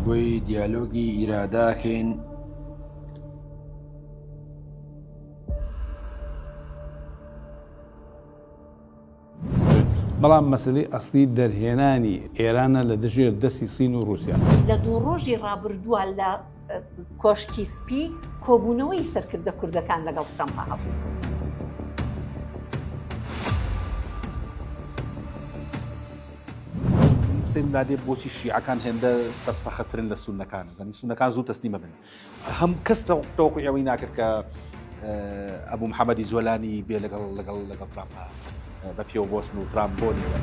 گفتوگۆی دیالۆگی ئیراداکەین بەڵام مەسلەی ئەسلی دەرهێنانی ئێرانە لە دژێر دەستی سین و رووسیا لە دوو ڕۆژی ڕابردووە لە کۆشکی سپی کۆبوونەوەی سەرکردە کوردەکان لەگەڵ ترەمپ هەبوو. سێنادێ بۆچی شیعەکان هێندە سەرسەختترن لە سونەکان زانی سونەکان زوو تەسلیمە بن هەم کەس تەوقعی ئەوەی ناکرد کە ئەبوو محەممەدی زۆلانی بێ لەگەڵ ترامپ بە پێوە بۆستن و ترامپ بۆنیوە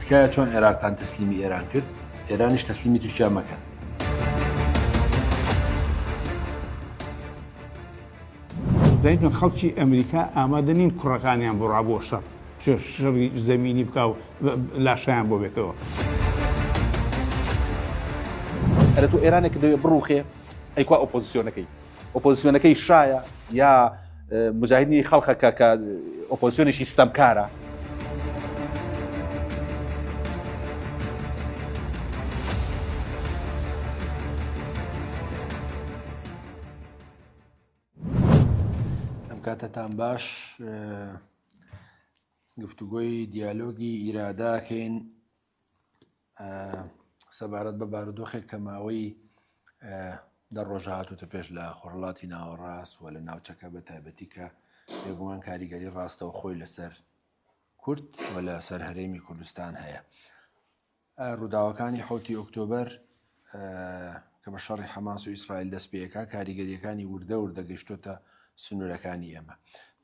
تکایە چۆن عێراقتان تەسلیمی ئێران کرد ئێرانیش تەسلیمی تورکیا مەکەن. زانیتون خەڵکی ئەمریکا ئامادە نین کوڕەکانیان بۆ ڕابۆ شەڕ شەڕی زەمینی بکە و لاشیان بۆ بێتەوە. ئەرە تۆ ئێرانێک دەوێت بڕوخێ ئەیکوا ئۆپۆزیسیۆنەکەی شایە یا مجاهدینی خەڵکە کە ئۆپۆزیسیۆنێکی ستەمکارە. کاتتان باش گفتوگۆی دیالۆگی ئیراداکەین سەبارەت بە بارودۆخێک کە ماوەی دە ڕۆژە هاتووتە پێش لە خۆرهڵاتی ناوەڕاست و لە ناوچەکە بە تایبەتی کە بێگومان کاریگەری ڕاستەوە خۆی لەسەر کورد و لە سەر هەرێمی کوردستان هەیە. ڕووداوەکانی 7 ئۆکتۆبەر کە بە شەڕی حەماس و ئیسرائیل دەست پێیەکە کاریگەریەکانی وردە دەگەیشتۆتە سنوورەکانی ئێمە.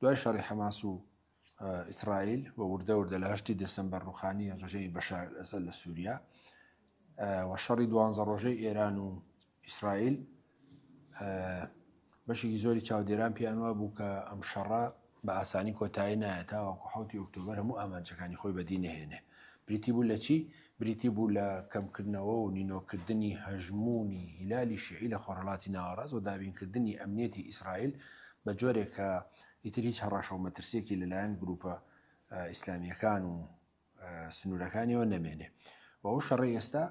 دوای شەڕی حەماس و ئیسرائیل و وردە لە 8 دەسەمبەر ڕوخانی ڕژەی بەشار ئەسەد لە سووریا و شەڕی 12 ڕۆژەی ئێران و ئیسرائیل بەشێکی زۆری چاودێران پیانوە بوو کە ئەم شەڕە بە ئاسانی کۆتایی نایەتاوەکو 7 ئۆکتۆبەر هەموو ئامانجەکانی خۆی بەدی نەهێنێ. بریتی بوو لە چی؟ بریتی بوو لە کەمکردنەوە و نینۆکردنی هەژمونی هیلالی شیعی لە خۆرهڵاتی ناوەڕاست و دابینکردنی ئەمنیەتی ئیسرائیل بە جۆرێک کە ئیتر هیچ هەڕەشە و مەترسیەکی لەلایەن گروپە ئیسلامیەکان و سنوورەکانیەوە نەمێنێ. و ئەو شەڕی ئێستا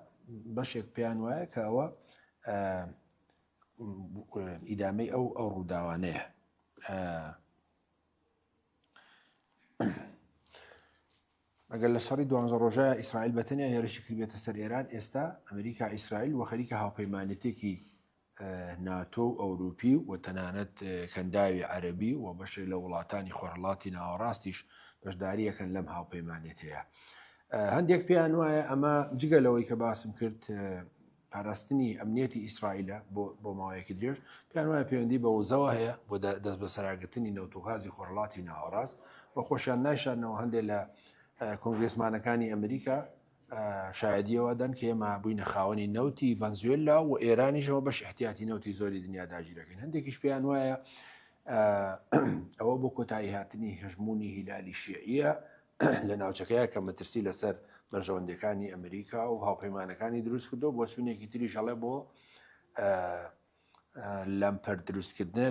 بەشێک پێیان وایە کە ئەوە ئیدامەی ئەو ڕووداوانەیە. ئەگەر لە شەڕی 12 ڕۆژە ئیسرائیل بەتەنیا هێرشی کردبێتە سەر ئێران ئێستا ئەمریکا ئیسرائیل و خەریکە هاوپەیمانێتێکی ناتۆ و ئەوروپی و تەنانەت کەنداوی عەرەبی و بەشێک لە وڵاتانی خۆرهڵاتی ناوەڕاستیش بەشداریەکەن لەم هاوپەیمانێت هەیە. هەندێک پێیان وایە ئەمە جگە لەوەی کە باسم کرد پاراستنی ئەمنیەتی ئیسرائیلە بۆ ماوەیەکی درێژ پێیان وایە پەیوەندی بە وزەوە هەیە بۆ دەست بە سەراگرتنی نەوتوغازی خۆرهڵاتی ناوەڕاست بە خۆشیان نایشانەوە هەندێک لە کۆنگرێسمانەکانی ئەمریکا شایدیەوە دەن کە ئێمە بووینە خاوەنی نەوتی ڤەنزوێلا و ئێرانیشەوە بەش احتیاتی نەوتی زۆری دنیا داگیرەکەین. هەندێکیش پێیان وایە ئەوە بۆ کۆتایی هاتنی هەژمونی هیلالی شیعیە لە ناوچەکەیە کە مەترسی لەسەر بەرژەوەندەکانی ئەمریکا و هاوپەیمانەکانی دروست کردو بۆ سوونێکی تریش هەڵێ بۆ لەمپەر دروستکردنە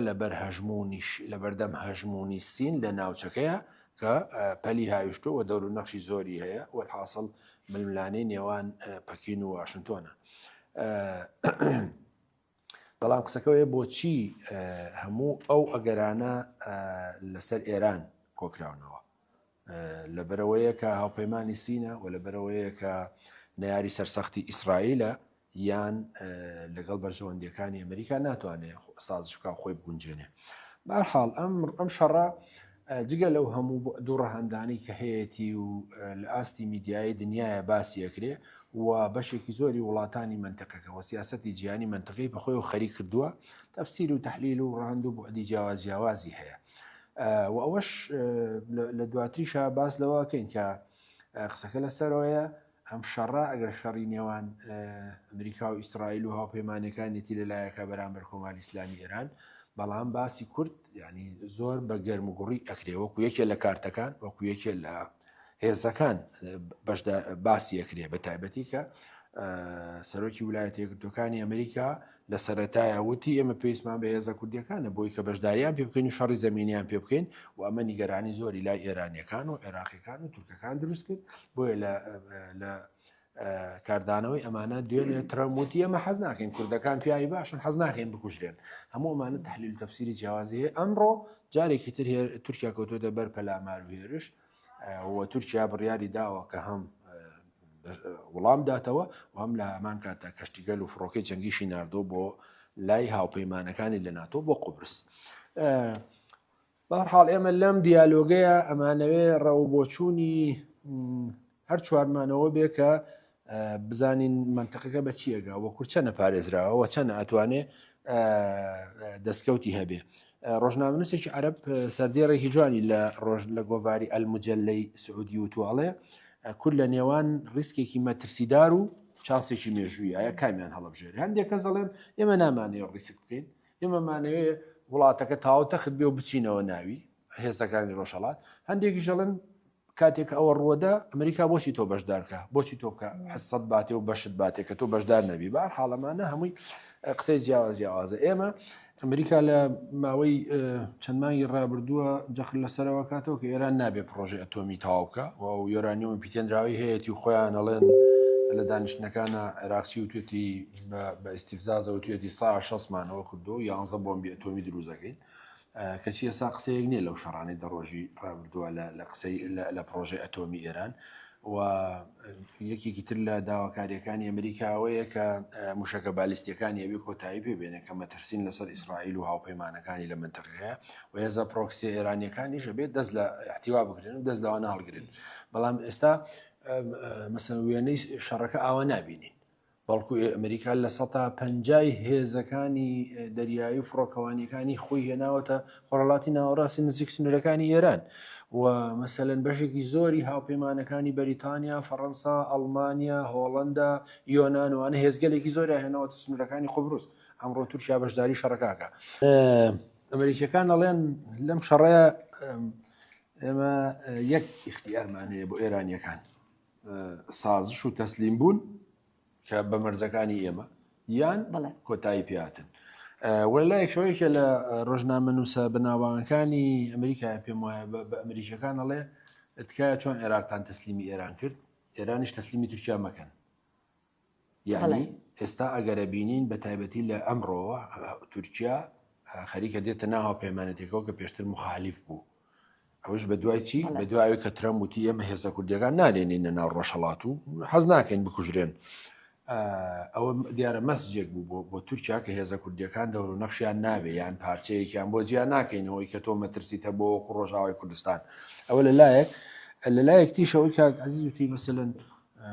لە بەردەم هەژمونی سین لە ناوچەکەیە کە پەلی هاویشتۆ و دەور و نەخشی زۆری هەیە وەرحاصل ململانەی نێوان پەکین و واشنتۆنە. بەڵام قسەکەوەیە بۆچی هەموو ئەو ئەگەرانە لەسەر ئێران کۆکراونەوە لەبەرەوەیە کە هاوپەیمانی سینە و لەبەرەوەیە کە نەیاری سەرسەختی ئیسرائیلە یان لەگەڵ بەرژەوەندیەکانی ئەمریکا ناتوانێت سازش بکە خۆی بگونجێنێ. بەهەرحاڵ ئەم شەڕە جگە لەو هەموو دوو ڕەهەندانەی کە هەیەی و لە ئاستی میدیایی دنیاە باسی ئەکرێ و بەشێکی زۆری وڵاتانی منتەقەکە و سیاسەتی جیهانی منتەقەی بەخۆی و خەریک کردووە تەفسیر و تەحلیل و ڕاند و بۆعدی جیاوازی هەیە. و ئەوەش لە دواتریشە باس لەوەکەین کە قسەکە لەسەرەوەیە ئەم شەڕە ئەگەر شەڕی نێوان ئەمریکا و ئیسرائیل و هاوپەیمانەکانێتی لەلایەکە بەرامبەر کۆماری ئیسلامی ئێران بەڵام باسی کورد ینی زۆر بە گەرم و گوڕی ئەکرێ وەکو یەکێ لە کارتەکان وەکو یەکێ لە هێزەکان باسی ئەکرێ بە تایبەتی کە سەرۆکی ویلایەتە یەکگرتووەکانی ئەمریکا لە سەرەتایە وتی ئێمە پێویستمان بە هێزە کوردیەکانە بۆی کە بەشداریان پێ بکەین و شەڕی زەمینیان پێ بکەین و ئەمە نیگەرانی زۆری لای ئێرانیەکان و عێراقیەکان و تورکەکان دروست کرد بۆیە لە کاردانەوەی ئەمانە دوێنێ ترەموتی ئەمە حەز ناکەین کوردەکان پیاوی باشن حەز ناکەین بکوژرێن هەموو ئەمانە تەحلیل و تەفسیری جیاوازی هەیە ئەمڕۆ جارێکی تر تورکیا کەوتۆتە بەر پەلامار و هێرش و تورکیا بڕیاری داوە کە هەم وەڵام داتەوە و هەم لە هەمان کاتە کەشتیگەل و فڕۆکەی جەنگیشی ناردۆ بۆ لای هاوپەیمانەکانی لە ناتۆ بۆ قوبرس. بەهەرحاڵ ئێمە لەم دیالۆگەیە ئەمانەوێ ڕەوبۆچوونی هەر چوارمانەوە بێ کە بزانین منتەقەکە بە چیەگا وە کورد چەنە پارێزراوە چەنە ئەتوانێ دەستکەوتی هەبێ. ڕۆژنامەنووسێکی عەرەب سەردێڕێکی جوانی لە گۆڤاری ئەلموجەلەی سعودی و توواڵێ کورد لە نێوان ڕیسکێکی مەترسیدار و چاسێکی مێژووی ئایا کامیان هەڵەبژێر هەندێک کەس دەڵێن ئێمە نامانەیە ڕیسک بکەین ئێمەمانەوێ وڵاتەکە تاو تەخت بێ و بچینەوە ناوی هێزەکانی ڕۆژهەڵات هەندێکی ژەڵن کاتێک ئەوە ڕووەدا ئەمریکا بۆچی تۆ بەشدارکە بۆچی تۆ بکە حسەت باتێ و بەشت باتێ کە تۆ بەشدار نەبی بەهەرحاڵەمانە هەمووی قسەی جیاوازە ئێمە ئەمریکا لە ماوەی چەند مانگی ڕابردووە جەخت لەسەرەوە کاتەوە کە ئێران نابێ پرۆژێ ئەتۆمی تاوکە و یۆرانیۆمی پیتێنراوی هەیەی و خۆیان ئەڵێن لە دانیشتەکانە عێراقچی و توێتی بە ئیستیفزازە و توێتی سا 6مانەوە کردو 11 بۆمبی ئەتۆمی دروزەکەین کەچی ئێستا قسەیەک نییە لەو شەڕانەی دەڕۆژی ڕابردووە لە قسەی لە پرۆژێ ئەتۆمی ئێران و یەکێکی تر لە داواکاریەکانی ئەمریکاوەیە کە موشەکە بالیستیەکانی ئەوی کۆتایی پێبێنێ کە مەترسین لەسەر ئیسرائیل و هاوپەیمانەکانی لە منتەقەیە و هێزە پرۆکسی ئێرانیەکانیش بێت دەست لە احتیوا بکرێن و دەست لەوانە هەڵگرن بەڵام ئێستا مەسەڵەن وێنەی شەڕەکە ئاوا نابینین بەڵکو ئەمریکا لە 150 هێزەکانی دەریایی و فڕۆکەوانیەکانی خۆی هێناوەتە خۆڕەڵاتی ناوەڕاستی نزیک سنوورەکانی ئێران و مەسەلەن بەشێکی زۆری هاوپەیمانەکانی بەریتانیا فەڕەنسا ئەڵمانیا هۆڵەندا یۆنانوانە هێزگەلێکی زۆری هێناوەتە سنوورەکانی قوبروس ئەمڕۆ تورکیا بەشداری شەڕەکەکە ئەمریکیەکان دەڵێن لەم شەڕەیە ئێمە یەک ئیختیارمان هەیە بۆ ئێرانیەکان سازش و تەسلیم بوون کە بە مەرجەکانی ئێمە یان کۆتایی پێهاتن وەلایەک شەوەیەکە لە ڕۆژنامەنووسە بەناوبانگەکانی ئەمریکای پێم وایە بە ئەمریکیەکان دەڵێ تکایە چۆن عێراقتان تەسلیمی ئێران کرد ئێرانیش تەسلیمی تورکیا مەکەن یعنی ئێستا ئەگەرە بینین بە تایبەتی لە ئەمڕۆوە تورکیا خەریکە دێتە ناو هاوپەیمانەتێکەوە کە پێشتر مخالیف بوو ئەوش بە دوای چی بە دوای کە ترەمپ وتی ئێمە هێزە کوردیەکان نالێنینە ناو ڕۆژهەڵات و حەز ناکەین بکوژرێن ئەوە دیارە مەسجێک بوو بۆ تورکیا کە هێزە کوردیەکان دەور و نەخشیان نابێ یان پارچەیەکیان بۆ جیان ناکەینەوەی کە تۆ مەترسیتە بۆ وەکو ڕۆژاوای کوردستان ئەوە لەلایەک تیشەوەی کاک عەزیز وتی مەسەلەن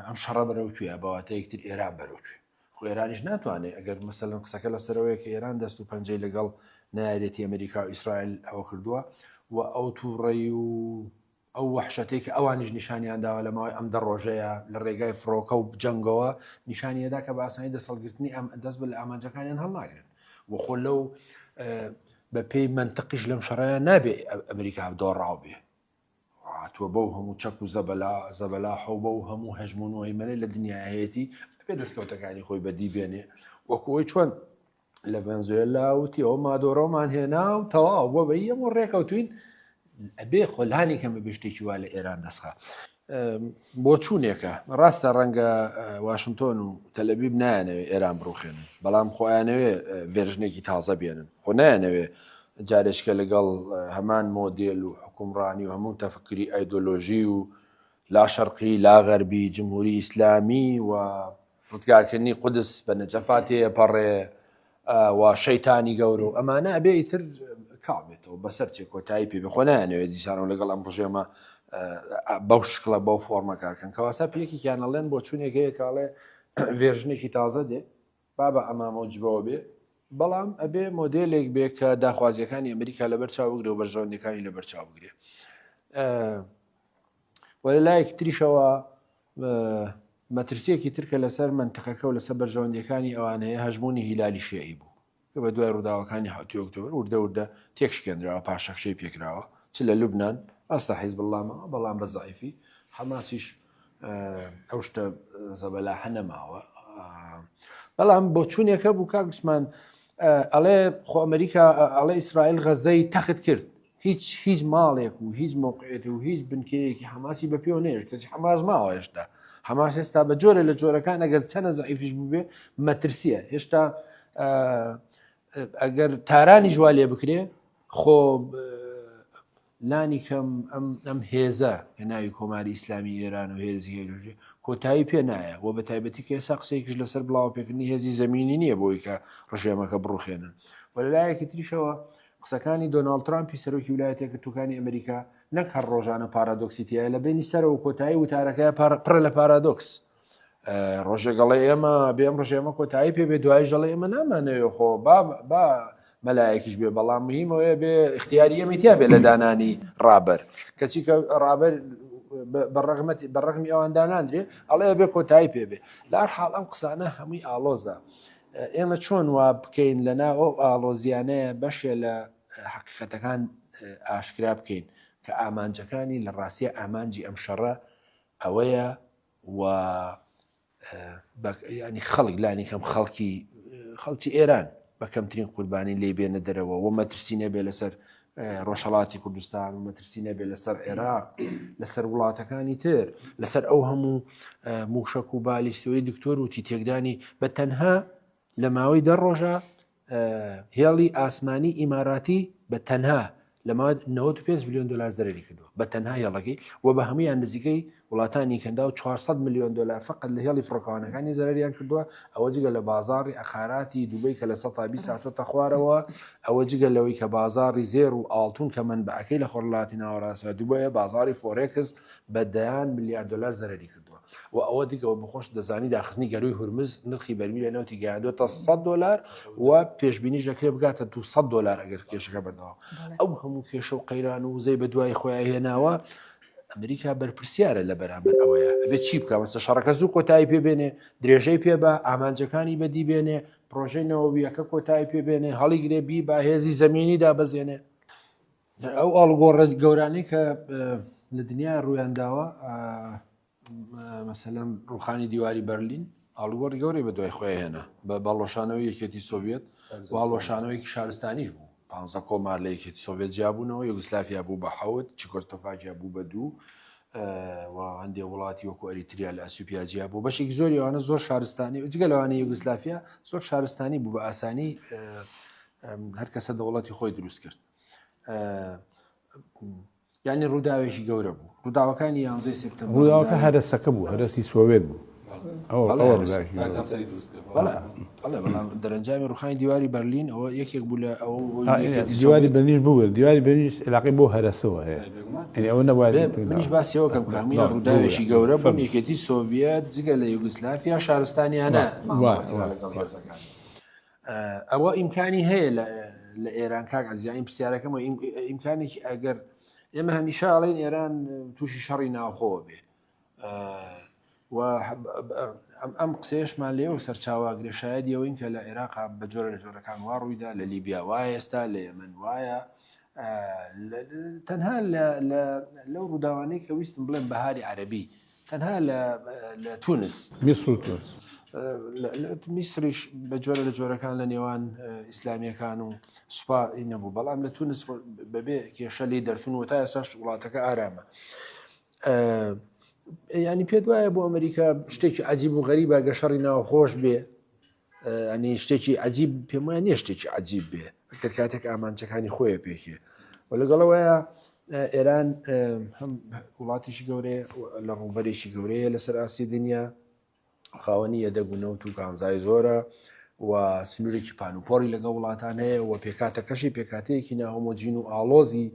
ئەم شەڕە بەرەوکوێ بەواتە یەکتر ئێران بەرەوکوێ خۆ ئێرانیش ناتوانێت ئەگەر مەسەلەن قسەکە لەسەرەوەی کە ئێران دەست و پەنجەی لەگەڵ نایەتی ئەمریکا و ئیسرائیل ئەوە کردووە و ئەو تووڕێی و ئەو وەحشەتێک کە ئەوانیش نیشانیان داوە لە ماوەی ئەم دە ڕۆژەیە لە ڕێگای فڕۆکە و جەنگەوە نیشانیەدا کە باسانی دەسەڵگرتنی دەست بە لە ئامانجەکانیان هەڵناگرن و خۆ لەو بە پێی منتەقیش لەم شەڕەیە نابێ ئەمریکا دۆڕاو بێ هاتووە بەو هەموو چەک و زەبەلا حەو بە و هەموو هەژمون و هەیمەنەی لە دنیاهەیەتی بێ دەستکەوتەکانی خۆی بەدی بێنێ وەکوەوەی چۆن لە ڤەنزوێلا وتی ئەو مادۆڕەومان هێنا و تەواو بۆ بە هەموو ڕێکەوتوین ئەبێ خۆلانی کەمە بشتێکی وا لە ئێران دەستخە بۆ چوونێکە ڕاستە ڕەنگە واشنگتۆن و تەلەبیب نایانەوێ ئێران بڕوخێنن بەڵام خۆیانەوێ ڤێرژنێکی تازە بێنن خۆ نایانەوێ جارێشکە لەگەڵ هەمان مۆدێل و حکومڕانی و هەموو تەفکری ئایدۆلۆژی و لا شەرقی لا غەربی جمهوری ئیسلامی و ڕزگارکردنی قودس بە نەجەفاتەیە پەڕێ و شەیتانی گەورە و ئەمانە ئەبێ ئیتر کاڵبێتەوە بەسەر چێ کۆتایی پێ بخۆ نایانەوێت دیسانەوە لەگەڵ ئەم ڕژێمە بەو شکڵە بەو فۆرمەکارکەن کەواسا پێکێکیان ئەڵێن بۆ چوونێکەیە کاڵێ ڤێژنێکی تازە دێ با بە ئەمامەوجبەوە بێ بەڵام ئەبێ مۆدێلێک بێ کە داخوازیەکانی ئەمریکا لەبەر چاو بگرێ و بەرژەوەندەکانی لەبەر چاو بگرێ وەلایەک تریشەوە مەترسیەکی ترکە لەسەر منتەقەکە و لەسەر بەرژەوەندەکانی ئەوانەیە هەژمونی هیلالی شیعی بوو کە بە دوای ڕووداوەکانی هەوتی ئۆکتۆبر وردە تێکشکێنراوە پاشەخشەی پێکراوە چ لە لوبنان ڕاستە حیزب اللهمەوە بەڵام بە زەعیفی حەماسیش ئەو شتە زەبەلاحە نەماوە بەڵام بۆ چوونێکە بوو کاکسمان ئەڵێ خۆ ئەمریکا ئەڵێ ئیسرائیل غەزەی تەخت کرد هیچ ماڵێک و هیچ مووقعێت و هیچ بنکەیەکی حماسی بە پێ نێش کەسی حماس ماوە هێشتا حماس هێستا بە جۆرە لە جۆرەکان ئەگەر چەنە زەعیفش بووبێ مەترسیە هێشتا ئەگەر تارانی جووا لێ بکرێ خۆ لانی کەم ئەم هێزە کە ناوی کۆماری ئیسلامی ئێران و هێزی هێژێ کۆتایی پێ نایە و بە تایبەتی کە ئێسا قسەیەکیش لەسەر بڵاو پێکردنی هێزی زەمینی نییە بۆی کە ڕژێمەکە بڕوخێنن و لەلایەکی تریشەوە قسەکانی دۆناڵد ترامپی سەرۆکی ویلایەتە یەکگرتووەکانی ئەمریکا نەک هەر ڕۆژانە پارادۆکسیتیایە لە بینی سەرەوە کۆتایی وتارەکەی پڕ لە پارادۆکس ڕۆژێگەڵی ئێمە بێم ڕژێمە کۆتایی پێ بێ دوای ژەڵی ئێمە نامانەوێ خۆ با مەلایەکیش بێ بەڵام مهمەوەی بێ اختیاری ئەمیتیا بێ لە دانانی ڕابەر کەچی کە ڕابەر بەڕەقمی ئەوان داناندرێ ئەڵێ بێ کۆتایی پێ بێ لار حاڵ ئەم قسانە هەمووی ئالۆزە ئێمە چۆن وا بکەین لەنا ئەو ئالۆزیانەیە بەشێ لە حقیقەتەکان ئاشکرا بکەین کە ئامانجەکانی لە ڕاستیە ئامانجی ئەم شەڕە ئەوەیە و ینی خەڵک لانی کەم خەڵکی ئێران بە کەمترین قوربانی لێ بێنە دەرەوە و مەترسینە بێ لەسەر ڕۆژهەڵاتی کوردستان و مەترسینە بێ لەسەر عێراق لەسەر وڵاتەکانی تر لەسەر ئەو هەموو موشک و بالیستەوەی دکتۆر وتی تێکدانی بە تەنها لە ماوەی 10 ڕۆژە هێڵی ئاسمانی ئیماراتی بە تەنها لە ماوەی 95 میلیۆن دلار زەرری کردووە بە تەنها هێڵەکەی و بە هەمویان نزیکەی وڵاتانی کەندا و 400 میلیۆن دلار فقط لە هێڵی فڕۆکەوانەکانی زەرریان کردووە ئەوە جگە لە بازاڕی ئەخاراتی دووبەی کە لە 120 هاتۆتە خوارەوە ئەوە جگە لەوەی کە بازاڕی زێر و ئاڵتون کە منبعەکەی لە خۆرڵاتی ناوەڕاستە دووبەیە بازاری فۆرێکس بە دەیان میلیارد دلار زەرری کردووە و ئەوە دیگەوە بخۆش دەزانی داخستنی گەروی هورمز نرخی بەرمیل لە نەوتی گەیاندوێتە 100 دلار و پێشبینیش دەکرێت بگاتە 200 دلار ئەگەر کێشەکە بەردەوام ئەو هەموو کێشە و قەیران و وزەی بە دوای خۆیان هێناوە ئەمریکا بەرپرسیارە لە بەرامبەر ئەوەیە ئەبێت چی بکە مەسە شەڕەکە زوو کۆتایی پێبێنێ درێژەی پێ بە ئامانجەکانی بەدی بێنێ پرۆژەی نەوەبیەکە کۆتایی پێبێنێ هەڵی گرێبی با هێزی زەمینی دابەزێنێ ئەو ئاڵگۆڕە گەورانەی کە لە دنیا ڕوویانداوە مەسەلەن ڕوخانی دیواری بەرلین ئاڵگۆڕی گەورەی بە دوای خۆی هێنا بە باڵۆشانەوەی یەکێتی سۆڤێت واڵۆشانەوەیکی شارستانیش بوو 15 کۆمار لە یەکێتی سۆڤێت جیابوونەوە یوگسلافیا بوو بە 7 چیکۆستۆفاکیا بوو بە 2 و هەندێک وڵاتی وەکو ئەریتریا لە ئەسوپیاجیا بوو بەشێکی زۆری ئەوانە زۆر شارستانی جگە لەوانە یوگسلافیا زۆر شارستانی بوو بە ئاسانی هەر کەسە دەوڵەتی خۆی دروست کرد یعنی ڕووداوێکی گەورە بوو ڕووداوەکانی 11 سپتەمبەر ڕووداوەکە هەرسەکە بوو هەرسی سۆڤێت بوو بەڵام دەرەنجامی ڕوخانی دیواری بەرلین ئەوە یەکێک بوو لە ئەو دیواری بەرلینش بوو دیواری بەرلینش علاقەی بۆ هەرسەوە هەیە ئەوە نەبووایە منیش باسیەوە کەم کامیە ڕووداوێکی گەورە بوون یەکێتی سۆڤێت جگە لە یوگسلافیا شارستانیانە ئەوە ئیمکانی هەیە لە ئێران کاک ئەزیانی پرسیارەکەم ئیمکانێکی ئەگەر ئێمە هەمیشە ئەڵێن ئێران تووشی شەڕی ناوخۆوە بێ ئەم قسەیەشمان لێەوە سەرچاواگرێ شایەدی ئەوەین کە لە عێراقا بە جۆرە لە جۆرەکان وا ڕوویدا لە لیبیا وایە ئێستا لە یەمەن وایە تەنها لەو ڕووداوانەی کە ویستم بڵێن بەهاری عەرەبی تەنها لە تونس میسریش بە جۆرە لە جۆرەکان لە نێوان ئیسلامیەکان و سوپا نەبوو بەڵام لە تونس بەبێ کێشە لی دەرچوون و تا ئێساش وڵاتەکە ئارامە ینی پێ وایە بۆ ئەمریکا شتێکی عجیب و غەریبە گەشەڕی ناوخۆش بێ ئەنی شتێکی عجیب پێم وایە نییە شتێکی عجیب بێ کە کاتێک ئامانچەکانی خۆیە پێکێ و لەگەڵەوەیە ئێران هەم وڵاتیشی گەورەیە لە ڕووبەرێکی گەورەیە لەسەر ئاسی دنیا خاوەنی یەدەگونەوت و کانزای زۆرە و سنوورێکی پانوپۆری لەگە وڵاتان هەیە و پێکاتەکەشی پێکاتەیەکی ناهۆمۆجین و ئاڵۆزی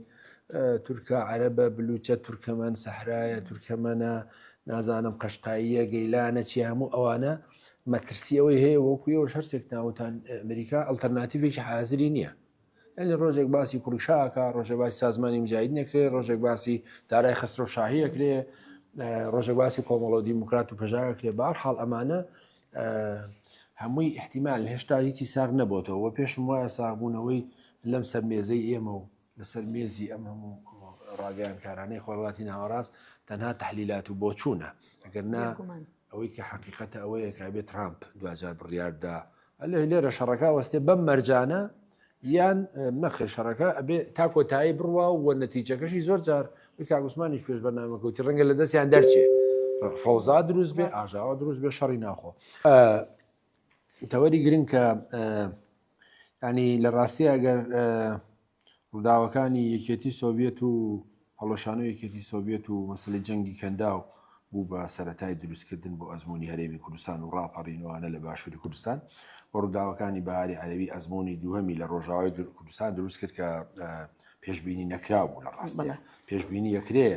تورکە عەرەبە بلوچە تورکەمەن سەحرایە تورکەمەنە نازانم قەشقاییە گەیلانە چی هەموو ئەوانە مەترسیەوەی هەیە وەکویەوە هەرسێک ناوتان ئەمریکا ئەڵتەرناتیڤێکی حازری نییە ئەنی ڕۆژێک باسی کوڕیشاکە ڕۆژێک باسی سازمانی مجاهید نەکرێ ڕۆژێک باسی دارای خسرۆ شاهیەکرێ ڕۆژێک باسی کۆمەڵە و دیموکرات و پەژاگەکرێ بەهەرحاڵ ئەمانە هەمووی احتیمال هێشتا هیچی ساغ نەبووتەوە پێشم وایە ساغبوونەوەی لەم سەر مێزەی ئێمە و لەسەر مێزی ئەم هەموو ڕاگەیانکارانەی خۆڵاتی ناوەڕاست تەنها تەحلیلات و بۆچوونە ئەگەرنا ئەوەی کە حقیقەتە ئەوەیە کە ئەبێ ترامپ دوجار بڕیاردا لێرە شەڕەکە وەستێ بەم مەرجانە یان نەخێ شەڕەکە ئەبێ تا کۆتایی بڕوا و نەتیجەکەشی زۆر جار کاگوسمانیش پێش بەنامەکەوتی ڕەنگە لە دەستیان دەرچێ فەوزا دروست بێ ئاژاوە دروست بێ شەڕی ناخۆ تەوەری گرنگ کە ینی لە ڕاستی ئەگەر ڕووداوەکانی یەکێتی سۆڤێت و هەڵۆشانە یەکێتی سۆڤێت و مەسلەی جەنگی کەنداو بوو بە سەرەتای دروستکردن بۆ ئەزمموی هەرێمی کوردستان و ڕاپەڕینەوەانە لە باشووری کوردستان بە ڕووداوەکانی بەهاری عەرەبی ئەزمموی دووهەمی لە ڕۆژاوای کوردستان دروست کرد کە پێشبینی نەکراو بوو لە ڕاستە پێشبینی یەکرێ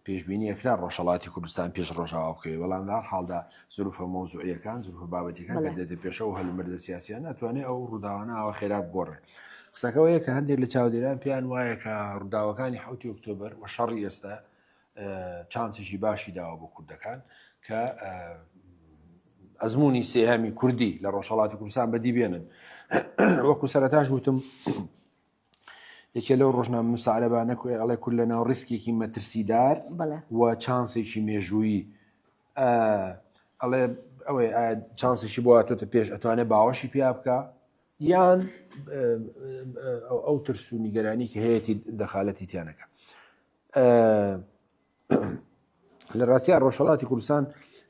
پێشبینی یەکرا ڕۆژهەڵاتی کوردستان پێش ڕۆژاوا بکەوێت بەڵام لە حاڵدا زروفە مۆزوعیەکان زروفە بابەتەکان کە دێتە پێشەوە هەلومەرجە سیاسیان ناتوانێت ئەو ڕووداوانەوە خێرا بگۆڕێ قسەکەوەیە کە هەندێک لە چاودێران پێیان وایە کە ڕووداوەکانی 7 ئۆکتۆبەر و شەڕی ئێستا چانسێکی باشی داوە بۆ کوردەکان کە ئەزمموی سێهەمی کوردی لە ڕۆژهەڵاتی کوردستان بەدی بێنن وەکو سەرەتاش وتم یەکێ لەو ڕۆژنامە مساعرەبانە ئەڵێ کورد لە ناو ڕیسکێکی مەترسیدار و چانسێکی مێژوویی ئەڵێ ئەوەی چانسێکی بۆ هاتوۆتە پێش ئەتوانێت باوەشی پیا بکە یان ئەو ترس و نیگەرانی کە هەیەی دەخالەتی تیانەکە لە ڕاستیە ڕۆژهەڵاتی کوردستان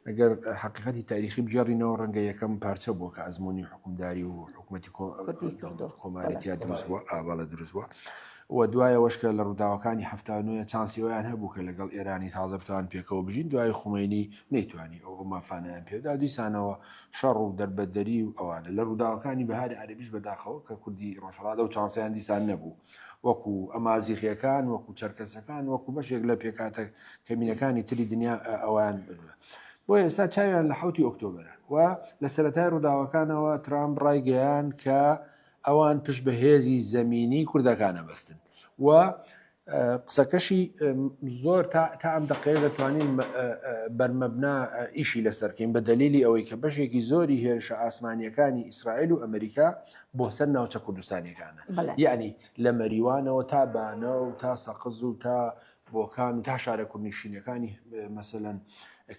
ئەگەر حقیقەتی تاریخی بجێڕینەوە ڕەنگە یەکەم پارچە بووە کە ئەزمموی حکومداری و حکوومەتی کۆمارەتیا دروست بووە ئاواڵە دروست بووە و دوایەوەشکە لە ڕووداوەکانی هەفتانوە چانسیەوەیان هەبوو کە لەگەڵ ئێرانی تازە بتوان پێکەوە بژین دوای خومینی نەیتوانی ئەو مافانیان پێدا دیسانەوە شەڕ و دەربەدەری و ئەوانە لە ڕووداوەکانی بەهاری عەرەبیش بەداخەوە کە کوردی ڕۆژهەڵات و چانسیان دیسان نەبوو وەکو ئەمازیغیەکان وەکو چەرکەسەکان وەکو بەشێک لە پێکاتە کەمینەکانی تری دنیا ئەوان بنوە بۆ ئێستا چاویان لە 7 ئۆکتۆبەرە و لە سەرەتای ڕووداوەکانەوە ترامپ ڕایگەیان کە ئەوان پشت بە هێزی زەمینی کوردەکانە بەستن و قسەکەشی زۆر تا ئەم دقەیە دەتوانین بەرمەبنا ئیشی لەسەرکەین بە دەلیلی ئەوەی کە بەشێکی زۆری هێرشە ئاسمانیەکانی ئیسرائیل و ئەمریکا بۆ سەر ناوچە کوردستانیەکانە یعنی لە مەریوانەوە تا بانە و تا سەقز و تا بۆکان و تا شارە کوردنشینەکانی مەسەلەن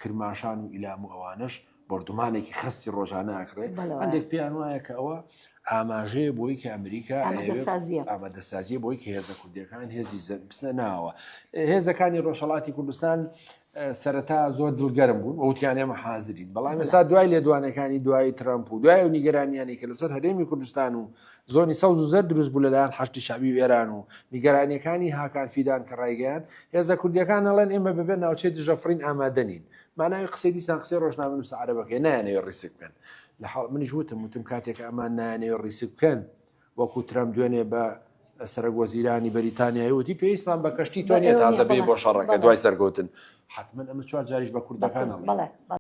کرماشان و ئیلام و ئەوانش بردومانێکی خستی ڕۆژانە ئەکرێ هەندێک پێیان وایە کە ئەوە ئاماژەیە بۆی کە ئەمریکا ئامادەسازیە بۆی کە هێزە کوردیەکان هێزی بچنە ناوە هێزەکانی ڕۆژهەڵاتی کوردستان سەرەتا زۆر دڵگەرم بوون ئەوتیان ئێمە حازرین بەڵام ئێستا دوای لێدوانەکانی دوای ترامپ و دوای و نیگەرانیانی کە لەسەر هەرێمی کوردستان و زۆنی سەوز و زەر دروست بوو لەلایەن حەشتی شعبی و ئێران و نیگەرانیەکانی هاکان فیدان کە ڕایگەیان هێزە کوردیەکان ئەڵێن ئێمە ببێن ناوچەی دژەفرین ئامادەنین ماناوی قسەی دیسان قسەی ڕۆژنامە مساعرەبەکەی نایانەوێت ڕیسک بکەن لە منیش وتم کاتێک ئەمان نایانەوێت ڕیسک بکەن وەکو ترامپ دوێنێ بە سەرۆکوەزیرانی بەریتانیایی وتی پێویستمان بە کەشتی تۆ نیە تازە بێ بۆ شەڕەکە دوای سەرکەوتن حتمما ئەمە چوار جاریش بە کوردەکان